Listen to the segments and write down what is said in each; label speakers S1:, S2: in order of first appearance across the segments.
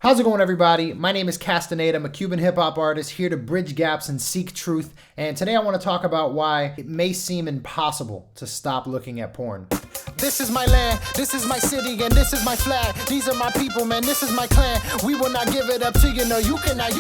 S1: How's it going, everybody? My name is Castaneda. I'm a Cuban hip-hop artist here to bridge gaps and seek truth. And today I want to talk about why it may seem impossible to stop looking at porn.
S2: This is my land, this is my city, and this is my flag. These are my people, man, this is my clan. We will not give it up to you, no, you cannot.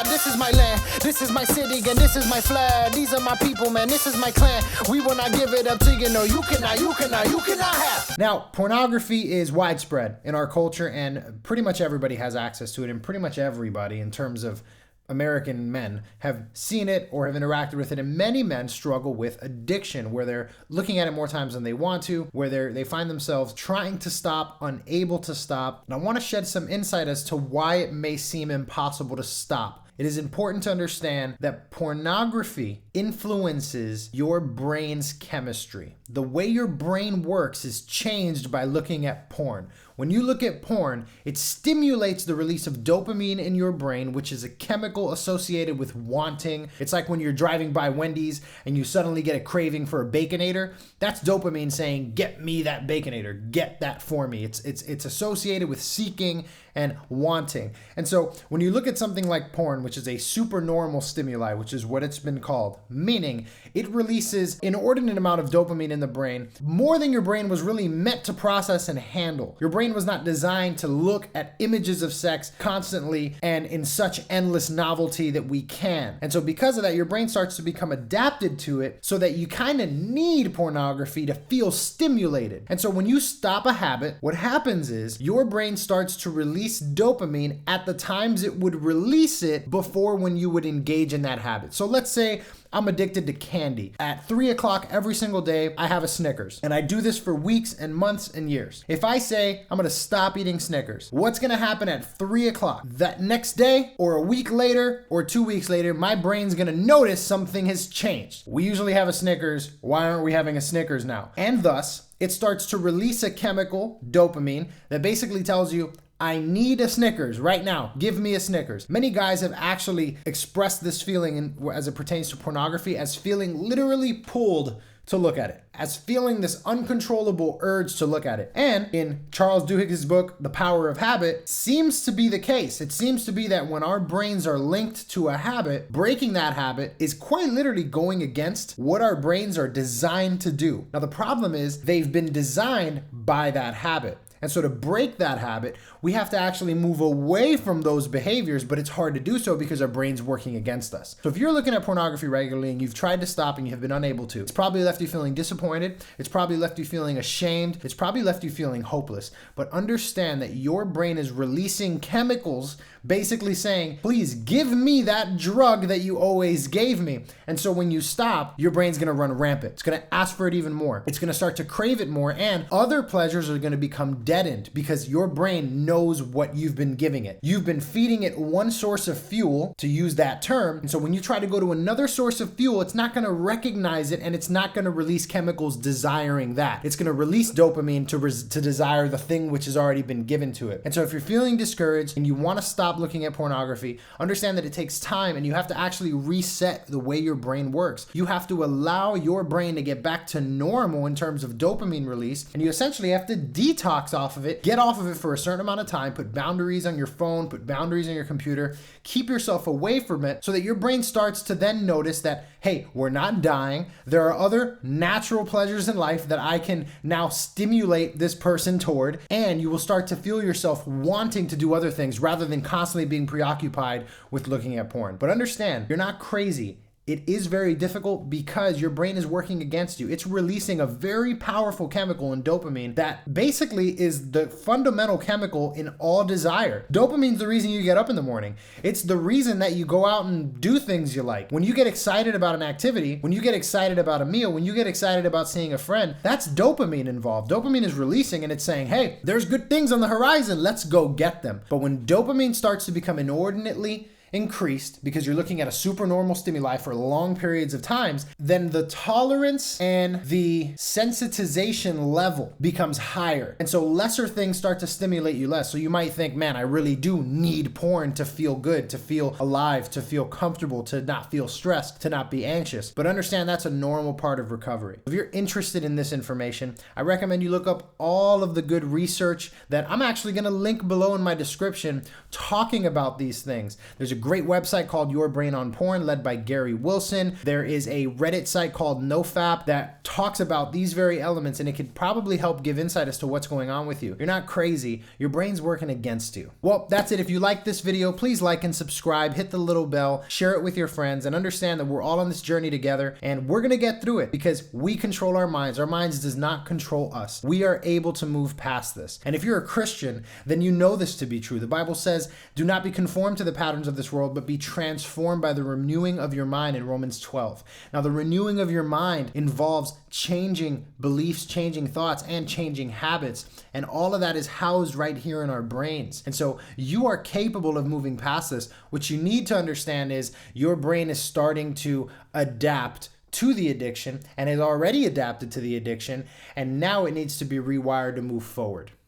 S2: This is my land, this is my city, and this is my flag. These are my people, man, this is my clan. We will not give it up to you, no, you cannot have.
S1: Now, pornography is widespread in our culture, and pretty much everybody has access to it, and pretty much everybody, in terms of American men, have seen it or have interacted with it, and many men struggle with addiction, where they're looking at it more times than they want to, where they find themselves trying to stop, unable to stop. And I want to shed some insight as to why it may seem impossible to stop. It is important to understand that pornography influences your brain's chemistry. The way your brain works is changed by looking at porn. When you look at porn, it stimulates the release of dopamine in your brain, which is a chemical associated with wanting. It's like when you're driving by Wendy's and you suddenly get a craving for a Baconator. That's dopamine saying, get me that Baconator, get that for me. It's associated with seeking and wanting. And so when you look at something like porn, which is a supernormal stimuli, which is what it's been called, meaning it releases an inordinate amount of dopamine in the brain, more than your brain was really meant to process and handle. Your brain was not designed to look at images of sex constantly and in such endless novelty that we can. And so because of that, your brain starts to become adapted to it so that you kind of need pornography to feel stimulated. And so when you stop a habit, what happens is your brain starts to release dopamine at the times it would release it before when you would engage in that habit. So let's say I'm addicted to candy. At 3 o'clock every single day, I have a Snickers. And I do this for weeks and months and years. If I say I'm gonna stop eating Snickers, what's gonna happen at 3 o'clock? That next day, or a week later, or 2 weeks later, my brain's gonna notice something has changed. We usually have a Snickers. Why aren't we having a Snickers now? And thus, it starts to release a chemical, dopamine, that basically tells you, I need a Snickers right now. Give me a Snickers. Many guys have actually expressed this feeling as it pertains to pornography as feeling literally pulled to look at it, as feeling this uncontrollable urge to look at it. And in Charles Duhigg's book, The Power of Habit, seems to be the case. It seems to be that when our brains are linked to a habit, breaking that habit is quite literally going against what our brains are designed to do. Now, the problem is they've been designed by that habit. And so to break that habit, we have to actually move away from those behaviors, but it's hard to do so because our brain's working against us. So if you're looking at pornography regularly and you've tried to stop and you have been unable to, it's probably left you feeling disappointed. It's probably left you feeling ashamed. It's probably left you feeling hopeless. But understand that your brain is releasing chemicals basically saying, please give me that drug that you always gave me. And so when you stop, your brain's gonna run rampant. It's gonna ask for it even more. It's gonna start to crave it more, and other pleasures are gonna become deadened because your brain knows what you've been giving it. You've been feeding it one source of fuel, to use that term, and so when you try to go to another source of fuel, it's not gonna recognize it, and it's not gonna release chemicals desiring that. It's gonna release dopamine to desire the thing which has already been given to it. And so if you're feeling discouraged and you wanna stop looking at pornography, understand that it takes time and you have to actually reset the way your brain works. You have to allow your brain to get back to normal in terms of dopamine release, and you essentially have to detox off of it, get off of it for a certain amount of time, put boundaries on your phone, put boundaries on your computer, keep yourself away from it so that your brain starts to then notice that, hey, we're not dying. There are other natural pleasures in life that I can now stimulate this person toward, and you will start to feel yourself wanting to do other things rather than constantly being preoccupied with looking at porn. But understand, you're not crazy. It is very difficult because your brain is working against you. It's releasing a very powerful chemical in dopamine that basically is the fundamental chemical in all desire. Dopamine's the reason you get up in the morning. It's the reason that you go out and do things you like. When you get excited about an activity, when you get excited about a meal, when you get excited about seeing a friend, that's dopamine involved. Dopamine is releasing and it's saying, hey, there's good things on the horizon. Let's go get them. But when dopamine starts to become inordinately increased because you're looking at a supernormal stimuli for long periods of times, then the tolerance and the sensitization level becomes higher. And so lesser things start to stimulate you less. So you might think, man, I really do need porn to feel good, to feel alive, to feel comfortable, to not feel stressed, to not be anxious. But understand that's a normal part of recovery. If you're interested in this information, I recommend you look up all of the good research that I'm actually going to link below in my description talking about these things. There's a great website called Your Brain on Porn led by Gary Wilson. There is a Reddit site called NoFap that talks about these very elements, and it could probably help give insight as to what's going on with you. You're not crazy. Your brain's working against you. Well, that's it. If you like this video, please like and subscribe, hit the little bell, share it with your friends, and understand that we're all on this journey together, and we're going to get through it because we control our minds. Our minds does not control us. We are able to move past this. And if you're a Christian, then you know this to be true. The Bible says, do not be conformed to the patterns of this world, but be transformed by the renewing of your mind in Romans 12. Now, the renewing of your mind involves changing beliefs, changing thoughts, and changing habits. And all of that is housed right here in our brains. And so you are capable of moving past this. What you need to understand is your brain is starting to adapt to the addiction and has already adapted to the addiction. And now it needs to be rewired to move forward.